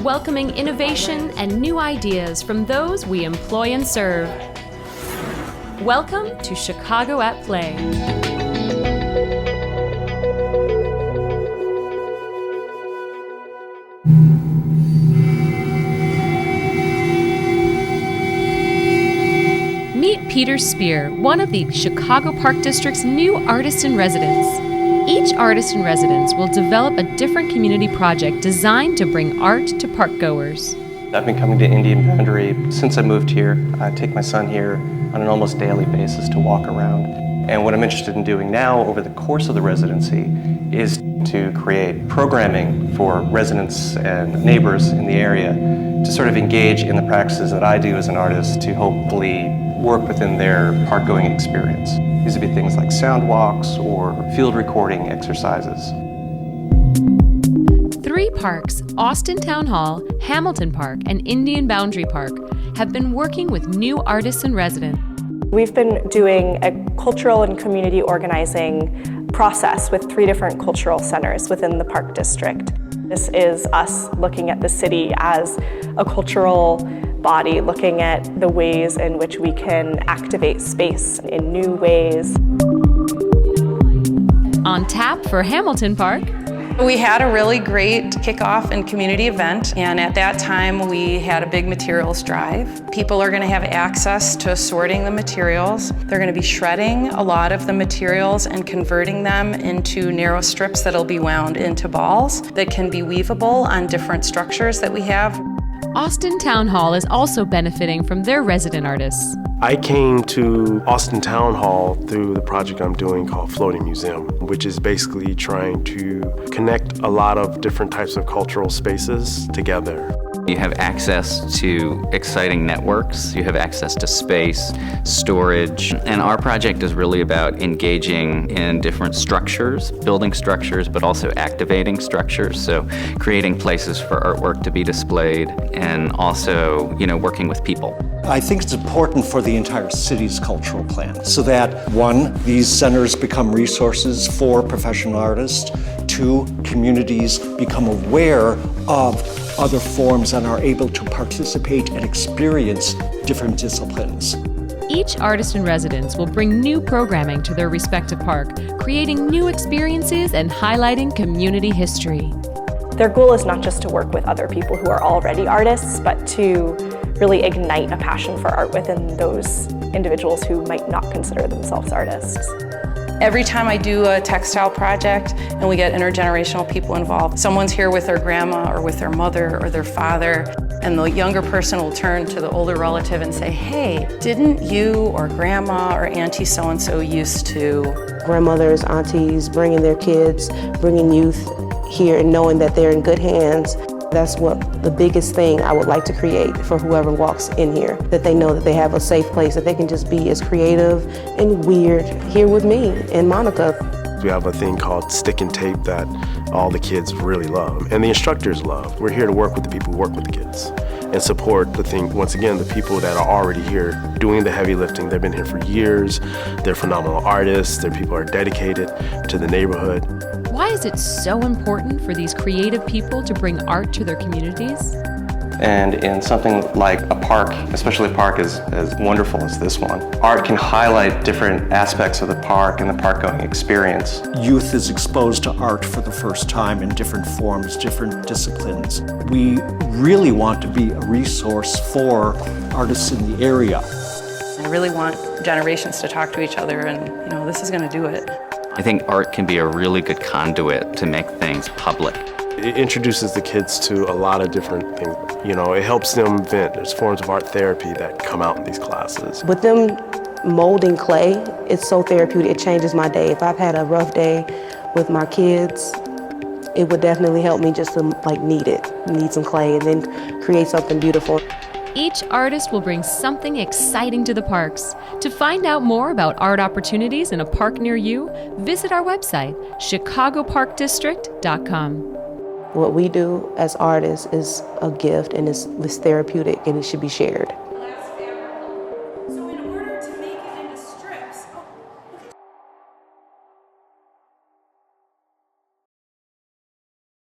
welcoming innovation and new ideas from those we employ and serve. Welcome to Chicago at Play. Meet Peter Spear, one of the Chicago Park District's new artist-in-residence. Each artist-in-residence will develop a different community project designed to bring art to park-goers. I've been coming to Indian Boundary since I moved here. I take my son here on an almost daily basis to walk around. And what I'm interested in doing now over the course of the residency is to create programming for residents and neighbors in the area to sort of engage in the practices that I do as an artist to hopefully work within their park-going experience. These would be things like sound walks or field recording exercises. 3 parks, Austin Town Hall, Hamilton Park, and Indian Boundary Park, have been working with new artists in residence. We've been doing a cultural and community organizing process with 3 different cultural centers within the Park District. This is us looking at the city as a cultural body, looking at the ways in which we can activate space in new ways. On tap for Hamilton Park. We had a really great kickoff and community event, and at that time we had a big materials drive. People are going to have access to sorting the materials. They're going to be shredding a lot of the materials and converting them into narrow strips that'll be wound into balls that can be weavable on different structures that we have. Austin Town Hall is also benefiting from their resident artists. I came to Austin Town Hall through the project I'm doing called Floating Museum, which is basically trying to connect a lot of different types of cultural spaces together. You have access to exciting networks, you have access to space, storage, and our project is really about engaging in different structures, building structures, but also activating structures, so creating places for artwork to be displayed and also, working with people. I think it's important for the entire city's cultural plan so that, 1, these centers become resources for professional artists, 2, communities become aware of other forms and are able to participate and experience different disciplines. Each artist in residence will bring new programming to their respective park, creating new experiences and highlighting community history. Their goal is not just to work with other people who are already artists, but to really ignite a passion for art within those individuals who might not consider themselves artists. Every time I do a textile project and we get intergenerational people involved, someone's here with their grandma or with their mother or their father, and the younger person will turn to the older relative and say, hey, didn't you or grandma or auntie so-and-so used to? Grandmothers, aunties, bringing their kids, bringing youth here and knowing that they're in good hands. That's what the biggest thing I would like to create for whoever walks in here, that they know that they have a safe place, that they can just be as creative and weird here with me and Monica. We have a thing called stick and tape that all the kids really love and the instructors love. We're here to work with the people who work with the kids and support the thing, once again, the people that are already here doing the heavy lifting. They've been here for years. They're phenomenal artists. They're people who are dedicated to the neighborhood. Why is it so important for these creative people to bring art to their communities? And in something like a park, especially a park as wonderful as this one, art can highlight different aspects of the park and the park-going experience. Youth is exposed to art for the first time in different forms, different disciplines. We really want to be a resource for artists in the area. I really want generations to talk to each other, and this is going to do it. I think art can be a really good conduit to make things public. It introduces the kids to a lot of different things. It helps them vent. There's forms of art therapy that come out in these classes. With them molding clay, it's so therapeutic. It changes my day. If I've had a rough day with my kids, it would definitely help me just to need some clay and then create something beautiful. Each artist will bring something exciting to the parks. To find out more about art opportunities in a park near you, visit our website, chicagoparkdistrict.com. What we do as artists is a gift and it's therapeutic and it should be shared.